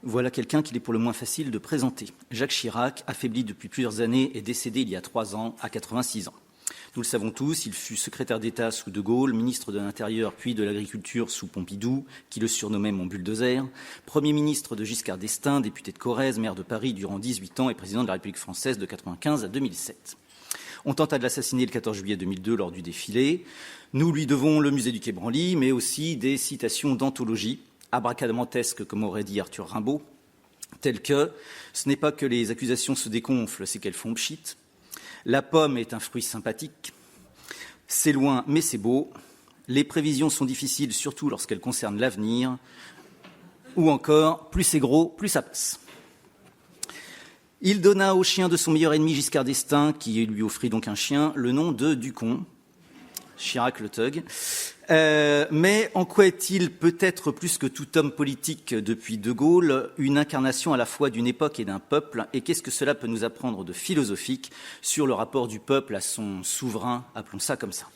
Voilà quelqu'un qu'il est pour le moins facile de présenter. Jacques Chirac, affaibli depuis plusieurs années, est décédé il y a 3 ans, à 86 ans. Nous le savons tous, il fut secrétaire d'État sous De Gaulle, ministre de l'Intérieur puis de l'Agriculture sous Pompidou, qui le surnommait mon bulldozer, Premier ministre de Giscard d'Estaing, député de Corrèze, maire de Paris durant 18 ans et président de la République française de 1995 à 2007. On tenta de l'assassiner le 14 juillet 2002 lors du défilé. Nous lui devons le musée du Quai Branly, mais aussi des citations d'anthologie, abracadabrantesques, comme aurait dit Arthur Rimbaud, telles que « Ce n'est pas que les accusations se dégonflent, c'est qu'elles font pchit ». La pomme est un fruit sympathique. C'est loin, mais c'est beau. Les prévisions sont difficiles, surtout lorsqu'elles concernent l'avenir. Ou encore, plus c'est gros, plus ça passe. Il donna au chien de son meilleur ennemi Giscard d'Estaing, qui lui offrit donc un chien, le nom de Ducon. Chirac le thug. Mais en quoi est-il peut-être plus que tout homme politique depuis De Gaulle une incarnation à la fois d'une époque et d'un peuple? Et qu'est-ce que cela peut nous apprendre de philosophique sur le rapport du peuple à son souverain, appelons ça comme ça?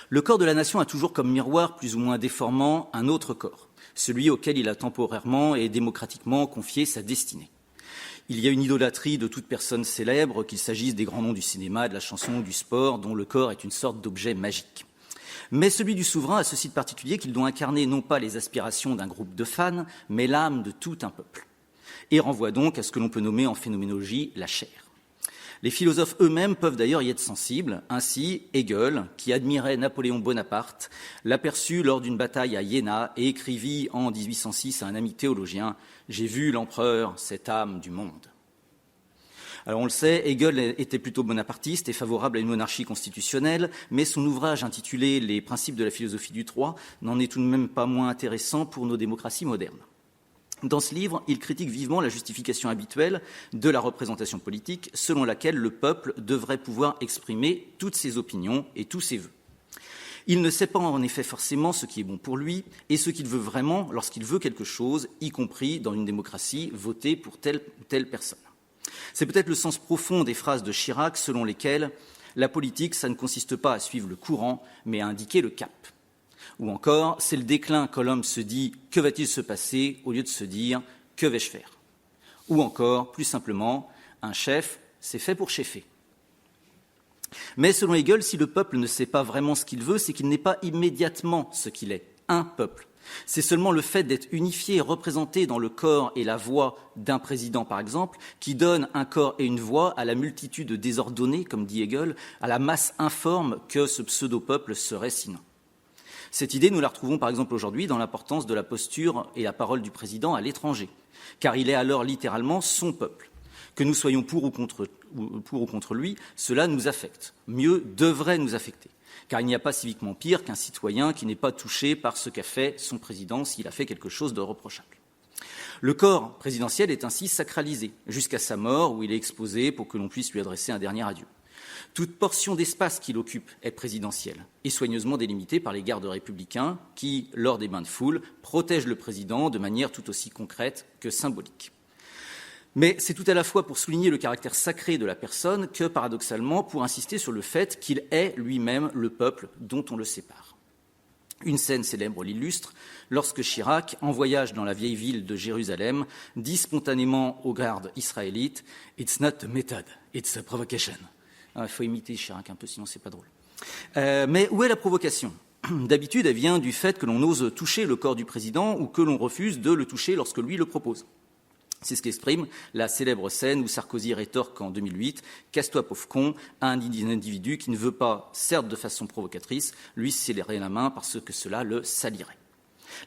Le corps de la nation a toujours comme miroir, plus ou moins déformant, un autre corps, celui auquel il a temporairement et démocratiquement confié sa destinée. Il y a une idolâtrie de toute personne célèbre, qu'il s'agisse des grands noms du cinéma, de la chanson, du sport, dont le corps est une sorte d'objet magique. Mais celui du souverain a ceci de particulier qu'il doit incarner non pas les aspirations d'un groupe de fans, mais l'âme de tout un peuple, et renvoie donc à ce que l'on peut nommer en phénoménologie la chair. Les philosophes eux-mêmes peuvent d'ailleurs y être sensibles. Ainsi, Hegel, qui admirait Napoléon Bonaparte, l'aperçut lors d'une bataille à Iéna et écrivit en 1806 à un ami théologien « J'ai vu l'empereur, cette âme du monde ». Alors on le sait, Hegel était plutôt bonapartiste et favorable à une monarchie constitutionnelle, mais son ouvrage intitulé « Les principes de la philosophie du droit » n'en est tout de même pas moins intéressant pour nos démocraties modernes. Dans ce livre, il critique vivement la justification habituelle de la représentation politique, selon laquelle le peuple devrait pouvoir exprimer toutes ses opinions et tous ses vœux. Il ne sait pas en effet forcément ce qui est bon pour lui et ce qu'il veut vraiment lorsqu'il veut quelque chose, y compris dans une démocratie votée pour telle ou telle personne. C'est peut-être le sens profond des phrases de Chirac selon lesquelles la politique, ça ne consiste pas à suivre le courant, mais à indiquer le cap. Ou encore, c'est le déclin quand l'homme se dit « que va-t-il se passer ?» au lieu de se dire « que vais-je faire ?» Ou encore, plus simplement, un chef, c'est fait pour cheffer. Mais selon Hegel, si le peuple ne sait pas vraiment ce qu'il veut, c'est qu'il n'est pas immédiatement ce qu'il est, un peuple. C'est seulement le fait d'être unifié et représenté dans le corps et la voix d'un président, par exemple, qui donne un corps et une voix à la multitude désordonnée, comme dit Hegel, à la masse informe que ce pseudo-peuple serait sinon. Cette idée, nous la retrouvons par exemple aujourd'hui dans l'importance de la posture et la parole du président à l'étranger, car il est alors littéralement son peuple. Que nous soyons pour ou contre lui, cela nous affecte. Mieux, devrait nous affecter. Car il n'y a pas civiquement pire qu'un citoyen qui n'est pas touché par ce qu'a fait son président s'il a fait quelque chose de reprochable. Le corps présidentiel est ainsi sacralisé, jusqu'à sa mort où il est exposé pour que l'on puisse lui adresser un dernier adieu. Toute portion d'espace qu'il occupe est présidentielle et soigneusement délimitée par les gardes républicains qui, lors des bains de foule, protègent le président de manière tout aussi concrète que symbolique. Mais c'est tout à la fois pour souligner le caractère sacré de la personne que, paradoxalement, pour insister sur le fait qu'il est lui-même le peuple dont on le sépare. Une scène célèbre l'illustre, lorsque Chirac, en voyage dans la vieille ville de Jérusalem, dit spontanément aux gardes israélites « It's not a method, it's a provocation ». Il faut imiter Chirac un peu, sinon c'est pas drôle. Mais où est la provocation ? D'habitude, elle vient du fait que l'on ose toucher le corps du président ou que l'on refuse de le toucher lorsque lui le propose. C'est ce qu'exprime la célèbre scène où Sarkozy rétorque en 2008 « Casse-toi, pauvre con » à un individu qui ne veut pas, certes de façon provocatrice, lui serrer la main parce que cela le salirait.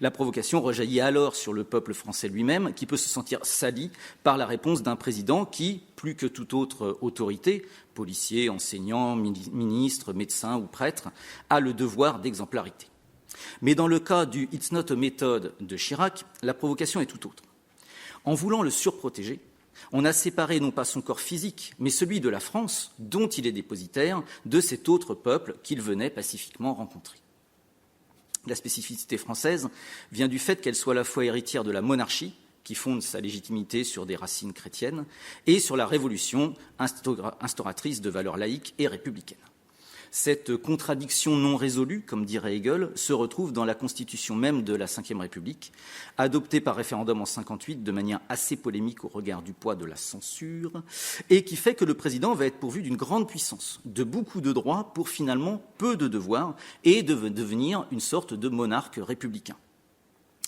La provocation rejaillit alors sur le peuple français lui-même, qui peut se sentir sali par la réponse d'un président qui, plus que toute autre autorité, policier, enseignant, ministre, médecin ou prêtre, a le devoir d'exemplarité. Mais dans le cas du « It's not a method » de Chirac, la provocation est tout autre. En voulant le surprotéger, on a séparé non pas son corps physique, mais celui de la France, dont il est dépositaire, de cet autre peuple qu'il venait pacifiquement rencontrer. La spécificité française vient du fait qu'elle soit à la fois héritière de la monarchie, qui fonde sa légitimité sur des racines chrétiennes, et sur la Révolution, instauratrice de valeurs laïques et républicaines. Cette contradiction non résolue, comme dirait Hegel, se retrouve dans la constitution même de la Ve République, adoptée par référendum en 1958 de manière assez polémique au regard du poids de la censure, et qui fait que le président va être pourvu d'une grande puissance, de beaucoup de droits pour finalement peu de devoirs, et de devenir une sorte de monarque républicain.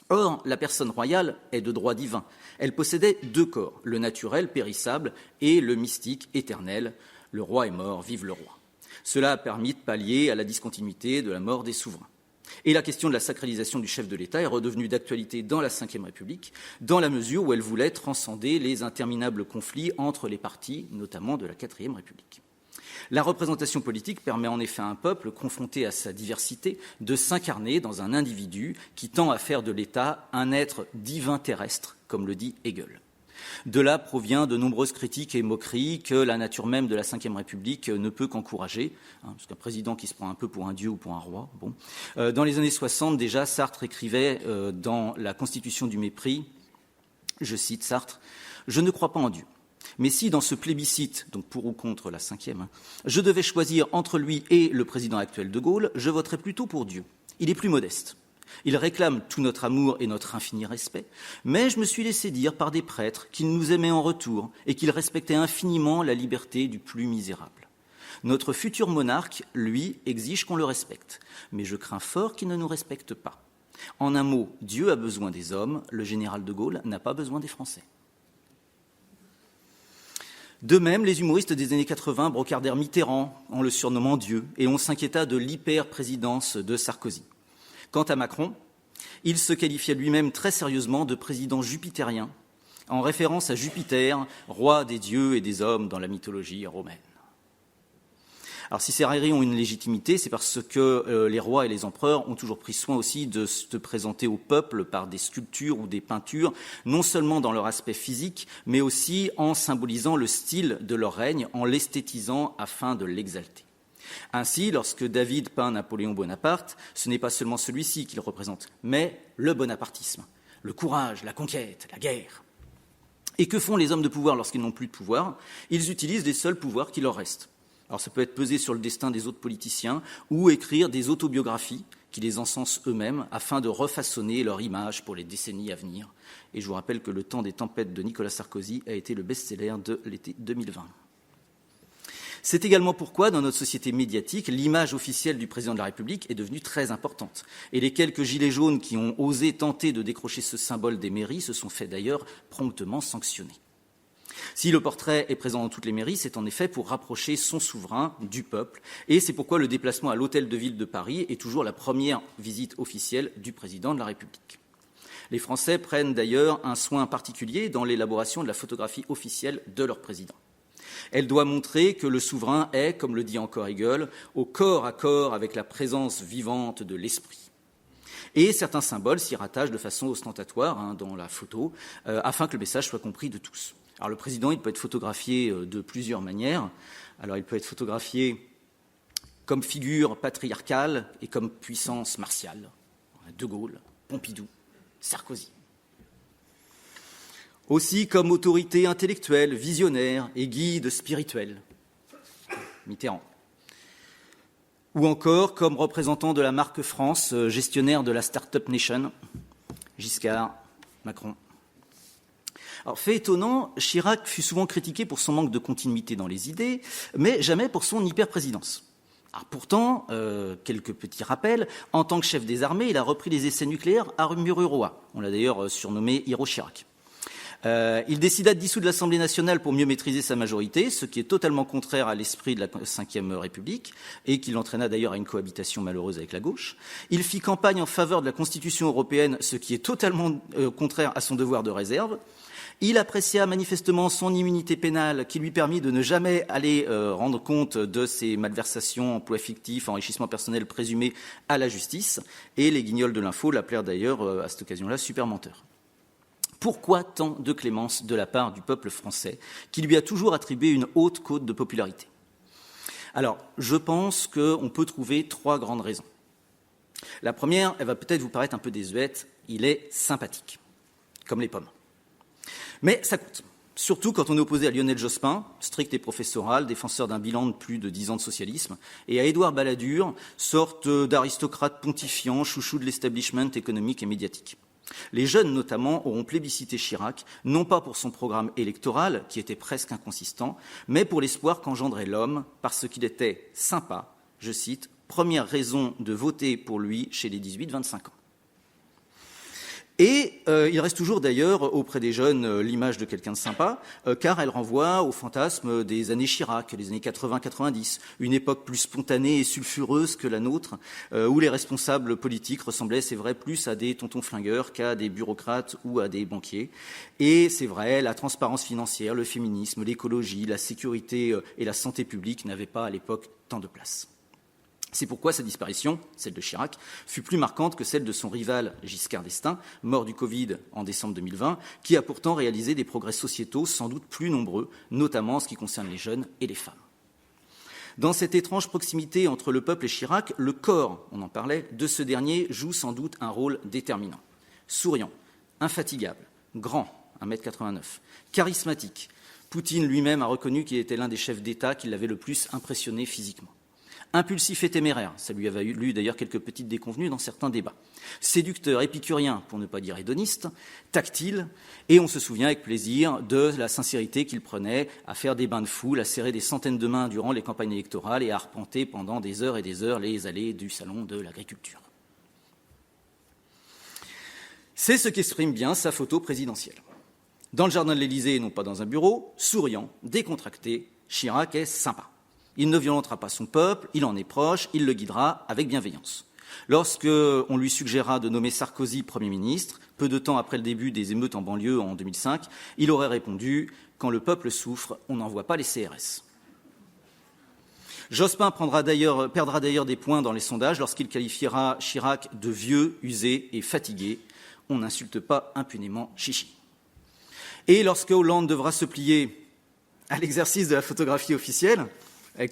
Or, la personne royale est de droit divin. Elle possédait deux corps, le naturel, périssable, et le mystique, éternel. Le roi est mort, vive le roi. Cela a permis de pallier à la discontinuité de la mort des souverains. Et la question de la sacralisation du chef de l'État est redevenue d'actualité dans la Ve République, dans la mesure où elle voulait transcender les interminables conflits entre les partis, notamment de la IVe République. La représentation politique permet en effet à un peuple, confronté à sa diversité, de s'incarner dans un individu qui tend à faire de l'État un être divin terrestre, comme le dit Hegel. De là provient de nombreuses critiques et moqueries que la nature même de la Ve République ne peut qu'encourager, parce qu'un président qui se prend un peu pour un dieu ou pour un roi. Bon. Dans les années 60, déjà, Sartre écrivait dans La Constitution du mépris, je cite Sartre, « Je ne crois pas en Dieu. Mais si dans ce plébiscite, donc pour ou contre la Ve, je devais choisir entre lui et le président actuel de Gaulle, je voterais plutôt pour Dieu. Il est plus modeste. Il réclame tout notre amour et notre infini respect, mais je me suis laissé dire par des prêtres qu'il nous aimait en retour et qu'il respectait infiniment la liberté du plus misérable. Notre futur monarque, lui, exige qu'on le respecte, mais je crains fort qu'il ne nous respecte pas. En un mot, Dieu a besoin des hommes, le général de Gaulle n'a pas besoin des Français. » De même, les humoristes des années 80 brocardèrent Mitterrand en le surnommant Dieu, et on s'inquiéta de l'hyper-présidence de Sarkozy. Quant à Macron, il se qualifiait lui-même très sérieusement de président jupitérien, en référence à Jupiter, roi des dieux et des hommes dans la mythologie romaine. Alors si ces railleries ont une légitimité, c'est parce que les rois et les empereurs ont toujours pris soin aussi de se présenter au peuple par des sculptures ou des peintures, non seulement dans leur aspect physique, mais aussi en symbolisant le style de leur règne, en l'esthétisant afin de l'exalter. Ainsi, lorsque David peint Napoléon Bonaparte, ce n'est pas seulement celui-ci qu'il représente, mais le bonapartisme, le courage, la conquête, la guerre. Et que font les hommes de pouvoir lorsqu'ils n'ont plus de pouvoir ? Ils utilisent les seuls pouvoirs qui leur restent. Alors ça peut être peser sur le destin des autres politiciens ou écrire des autobiographies qui les encensent eux-mêmes afin de refaçonner leur image pour les décennies à venir. Et je vous rappelle que Le temps des tempêtes de Nicolas Sarkozy a été le best-seller de l'été 2020. C'est également pourquoi, dans notre société médiatique, l'image officielle du président de la République est devenue très importante. Et les quelques gilets jaunes qui ont osé tenter de décrocher ce symbole des mairies se sont fait d'ailleurs promptement sanctionner. Si le portrait est présent dans toutes les mairies, c'est en effet pour rapprocher son souverain du peuple. Et c'est pourquoi le déplacement à l'hôtel de ville de Paris est toujours la première visite officielle du président de la République. Les Français prennent d'ailleurs un soin particulier dans l'élaboration de la photographie officielle de leur président. Elle doit montrer que le souverain est, comme le dit encore Hegel, au corps à corps avec la présence vivante de l'esprit. Et certains symboles s'y rattachent de façon ostentatoire dans la photo, afin que le message soit compris de tous. Alors le président, il peut être photographié de plusieurs manières. Alors il peut être photographié comme figure patriarcale et comme puissance martiale. De Gaulle, Pompidou, Sarkozy. Aussi comme autorité intellectuelle, visionnaire et guide spirituel. Mitterrand. Ou encore comme représentant de la marque France, gestionnaire de la Start-up Nation, Giscard, Macron. Alors, fait étonnant, Chirac fut souvent critiqué pour son manque de continuité dans les idées, mais jamais pour son hyper-présidence. Alors, pourtant, quelques petits rappels, en tant que chef des armées, il a repris les essais nucléaires à Mururoa. On l'a d'ailleurs surnommé Hiro Chirac. Il décida de dissoudre l'Assemblée nationale pour mieux maîtriser sa majorité, ce qui est totalement contraire à l'esprit de la Ve République et qui l'entraîna d'ailleurs à une cohabitation malheureuse avec la gauche. Il fit campagne en faveur de la Constitution européenne, ce qui est totalement contraire à son devoir de réserve. Il apprécia manifestement son immunité pénale qui lui permit de ne jamais aller rendre compte de ses malversations, emplois fictifs, enrichissement personnel présumé à la justice. Et les guignols de l'info l'appelèrent d'ailleurs à cette occasion-là super menteur. Pourquoi tant de clémence de la part du peuple français, qui lui a toujours attribué une haute cote de popularité ? Alors, je pense qu'on peut trouver trois grandes raisons. La première, elle va peut-être vous paraître un peu désuète, il est sympathique, comme les pommes. Mais ça coûte. Surtout quand on est opposé à Lionel Jospin, strict et professoral, défenseur d'un bilan de plus de 10 ans de socialisme, et à Édouard Balladur, sorte d'aristocrate pontifiant, chouchou de l'establishment économique et médiatique. Les jeunes, notamment, auront plébiscité Chirac, non pas pour son programme électoral, qui était presque inconsistant, mais pour l'espoir qu'engendrait l'homme, parce qu'il était sympa, je cite, première raison de voter pour lui chez les 18-25 ans. Et il reste toujours d'ailleurs auprès des jeunes l'image de quelqu'un de sympa, car elle renvoie au fantasme des années Chirac, les années 80-90, une époque plus spontanée et sulfureuse que la nôtre, où les responsables politiques ressemblaient, c'est vrai, plus à des tontons flingueurs qu'à des bureaucrates ou à des banquiers. Et c'est vrai, la transparence financière, le féminisme, l'écologie, la sécurité et la santé publique n'avaient pas à l'époque tant de place. C'est pourquoi sa disparition, celle de Chirac, fut plus marquante que celle de son rival Giscard d'Estaing, mort du Covid en décembre 2020, qui a pourtant réalisé des progrès sociétaux sans doute plus nombreux, notamment en ce qui concerne les jeunes et les femmes. Dans cette étrange proximité entre le peuple et Chirac, le corps, on en parlait, de ce dernier joue sans doute un rôle déterminant. Souriant, infatigable, grand, 1,89 m, charismatique. Poutine lui-même a reconnu qu'il était l'un des chefs d'État qui l'avait le plus impressionné physiquement. Impulsif et téméraire, ça lui avait lu d'ailleurs quelques petites déconvenues dans certains débats. Séducteur, épicurien, pour ne pas dire hédoniste, tactile, et on se souvient avec plaisir de la sincérité qu'il prenait à faire des bains de foule, à serrer des centaines de mains durant les campagnes électorales et à arpenter pendant des heures et des heures les allées du salon de l'agriculture. C'est ce qu'exprime bien sa photo présidentielle. Dans le jardin de l'Élysée et non pas dans un bureau, souriant, décontracté, Chirac est sympa. Il ne violentera pas son peuple, il en est proche, il le guidera avec bienveillance. Lorsqu'on lui suggéra de nommer Sarkozy Premier ministre, peu de temps après le début des émeutes en banlieue en 2005, il aurait répondu « Quand le peuple souffre, on n'envoie pas les CRS ». Jospin perdra d'ailleurs des points dans les sondages lorsqu'il qualifiera Chirac de vieux, usé et fatigué. On n'insulte pas impunément Chichi. Et lorsque Hollande devra se plier à l'exercice de la photographie officielle,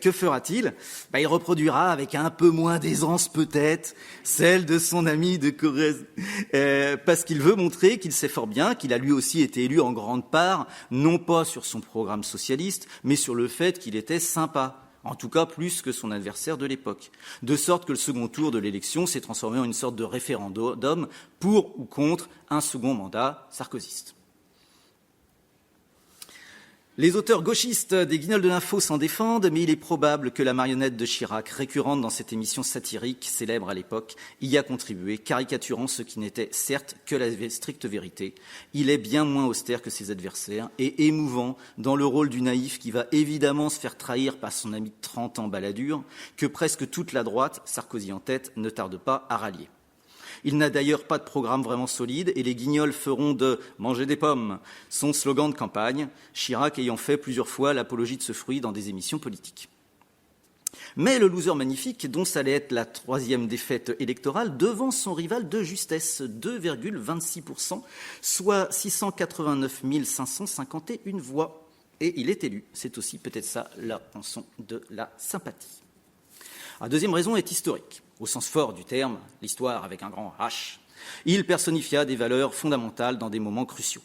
que fera-t-il ? Il reproduira avec un peu moins d'aisance peut-être celle de son ami de Corrèze, parce qu'il veut montrer qu'il sait fort bien qu'il a lui aussi été élu en grande part, non pas sur son programme socialiste, mais sur le fait qu'il était sympa, en tout cas plus que son adversaire de l'époque. De sorte que le second tour de l'élection s'est transformé en une sorte de référendum pour ou contre un second mandat sarkozyste. Les auteurs gauchistes des Guignols de l'info s'en défendent, mais il est probable que la marionnette de Chirac, récurrente dans cette émission satirique célèbre à l'époque, y a contribué, caricaturant ce qui n'était certes que la stricte vérité. Il est bien moins austère que ses adversaires et émouvant dans le rôle du naïf qui va évidemment se faire trahir par son ami de 30 ans Balladur, que presque toute la droite, Sarkozy en tête, ne tarde pas à rallier. Il n'a d'ailleurs pas de programme vraiment solide et les Guignols feront de « manger des pommes » son slogan de campagne, Chirac ayant fait plusieurs fois l'apologie de ce fruit dans des émissions politiques. Mais le loser magnifique, dont ça allait être la troisième défaite électorale, devance son rival de justesse, 2,26%, soit 689 551 voix. Et il est élu. C'est aussi peut-être ça la rançon de la sympathie. La deuxième raison est historique. Au sens fort du terme, l'histoire avec un grand H. Il personnifia des valeurs fondamentales dans des moments cruciaux.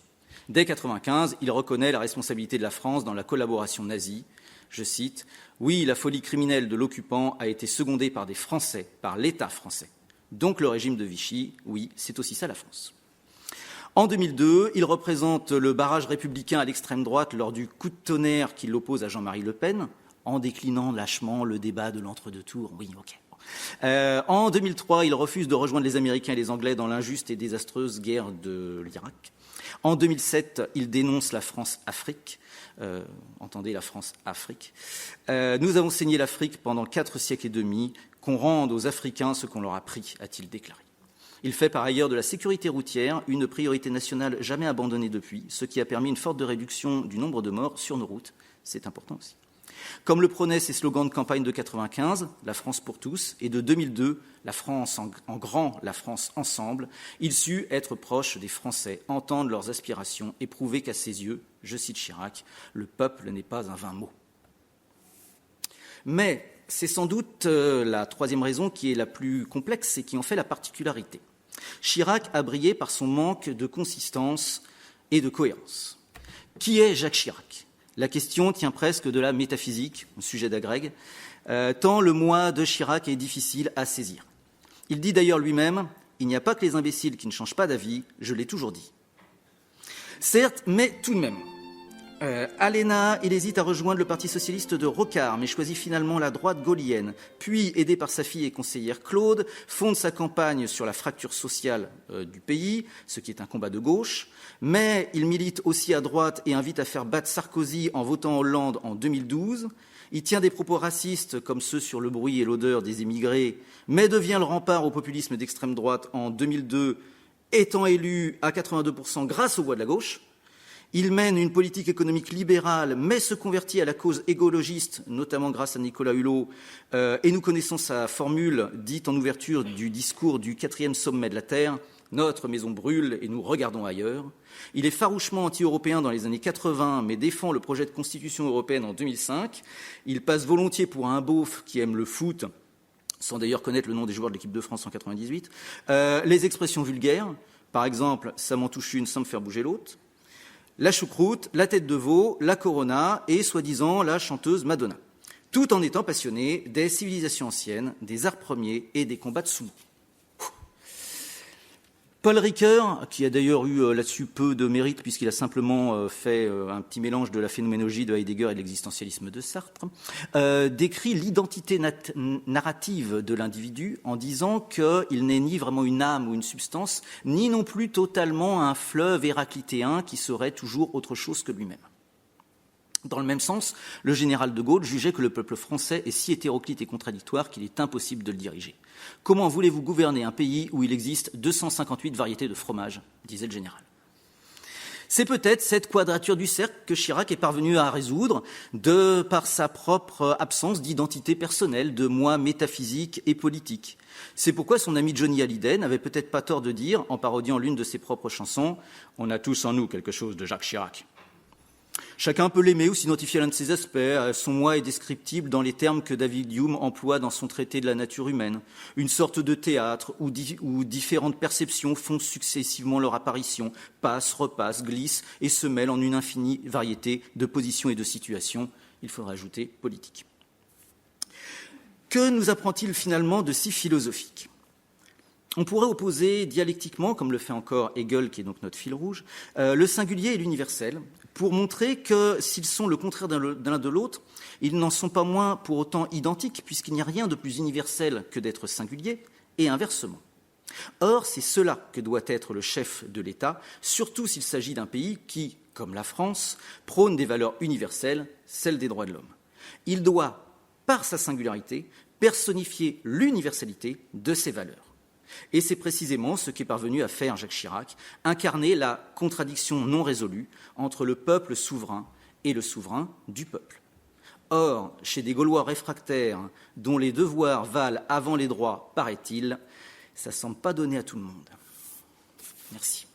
Dès 1995, il reconnaît la responsabilité de la France dans la collaboration nazie. Je cite, « Oui, la folie criminelle de l'occupant a été secondée par des Français, par l'État français. Donc le régime de Vichy, oui, c'est aussi ça la France. » En 2002, il représente le barrage républicain à l'extrême droite lors du coup de tonnerre qui l'oppose à Jean-Marie Le Pen, en déclinant lâchement le débat de l'entre-deux tours. Oui, ok. En 2003, il refuse de rejoindre les Américains et les Anglais dans l'injuste et désastreuse guerre de l'Irak. En 2007, il dénonce la France-Afrique. Entendez, la France-Afrique. Nous avons saigné l'Afrique pendant 4 siècles et demi. Qu'on rende aux Africains ce qu'on leur a pris, a-t-il déclaré. Il fait par ailleurs de la sécurité routière une priorité nationale jamais abandonnée depuis, ce qui a permis une forte réduction du nombre de morts sur nos routes. C'est important aussi. Comme le prônaient ses slogans de campagne de 1995, la France pour tous, et de 2002, la France en grand, la France ensemble, il sut être proche des Français, entendre leurs aspirations et prouver qu'à ses yeux, je cite Chirac, le peuple n'est pas un vain mot. Mais c'est sans doute la troisième raison qui est la plus complexe et qui en fait la particularité. Chirac a brillé par son manque de consistance et de cohérence. Qui est Jacques Chirac ? La question tient presque de la métaphysique, au sujet d'Agrègue, tant le moi de Chirac est difficile à saisir. Il dit d'ailleurs lui-même « Il n'y a pas que les imbéciles qui ne changent pas d'avis, je l'ai toujours dit ». Certes, mais tout de même. À l'ENA, il hésite à rejoindre le Parti socialiste de Rocard, mais choisit finalement la droite gaullienne. Puis, aidé par sa fille et conseillère Claude, fonde sa campagne sur la fracture sociale du pays, ce qui est un combat de gauche. Mais il milite aussi à droite et invite à faire battre Sarkozy en votant Hollande en 2012. Il tient des propos racistes comme ceux sur le bruit et l'odeur des émigrés, mais devient le rempart au populisme d'extrême droite en 2002, étant élu à 82% grâce aux voix de la gauche. Il mène une politique économique libérale, mais se convertit à la cause écologiste, notamment grâce à Nicolas Hulot. Et nous connaissons sa formule, dite en ouverture du discours du 4e sommet de la Terre, « Notre maison brûle et nous regardons ailleurs ». Il est farouchement anti-européen dans les années 80, mais défend le projet de constitution européenne en 2005. Il passe volontiers pour un beauf qui aime le foot, sans d'ailleurs connaître le nom des joueurs de l'équipe de France en 98. Les expressions vulgaires, par exemple « ça m'en touche une sans me faire bouger l'autre ». La choucroute, la tête de veau, la corona et, soi-disant, la chanteuse Madonna. Tout en étant passionné des civilisations anciennes, des arts premiers et des combats de sumo. Paul Ricoeur, qui a d'ailleurs eu là-dessus peu de mérite puisqu'il a simplement fait un petit mélange de la phénoménologie de Heidegger et de l'existentialisme de Sartre, décrit l'identité narrative de l'individu en disant qu'il n'est ni vraiment une âme ou une substance, ni non plus totalement un fleuve héraclitéen qui serait toujours autre chose que lui-même. Dans le même sens, le général de Gaulle jugeait que le peuple français est si hétéroclite et contradictoire qu'il est impossible de le diriger. « Comment voulez-vous gouverner un pays où il existe 258 variétés de fromage ?» disait le général. C'est peut-être cette quadrature du cercle que Chirac est parvenu à résoudre par sa propre absence d'identité personnelle, de moi métaphysique et politique. C'est pourquoi son ami Johnny Hallyday n'avait peut-être pas tort de dire, en parodiant l'une de ses propres chansons, « On a tous en nous quelque chose de Jacques Chirac ». Chacun peut l'aimer ou s'identifier à l'un de ses aspects. Son moi est descriptible dans les termes que David Hume emploie dans son traité de la nature humaine. Une sorte de théâtre où différentes perceptions font successivement leur apparition, passent, repassent, glissent et se mêlent en une infinie variété de positions et de situations. Il faudra ajouter politique. Que nous apprend-il finalement de si philosophique ? On pourrait opposer dialectiquement, comme le fait encore Hegel, qui est donc notre fil rouge, le singulier et l'universel, pour montrer que s'ils sont le contraire de l'un de l'autre, ils n'en sont pas moins pour autant identiques, puisqu'il n'y a rien de plus universel que d'être singulier, et inversement. Or, c'est cela que doit être le chef de l'État, surtout s'il s'agit d'un pays qui, comme la France, prône des valeurs universelles, celles des droits de l'homme. Il doit, par sa singularité, personnifier l'universalité de ces valeurs. Et c'est précisément ce qu'est parvenu à faire Jacques Chirac, incarner la contradiction non résolue entre le peuple souverain et le souverain du peuple. Or, chez des Gaulois réfractaires dont les devoirs valent avant les droits, paraît-il, ça ne semble pas donné à tout le monde. Merci.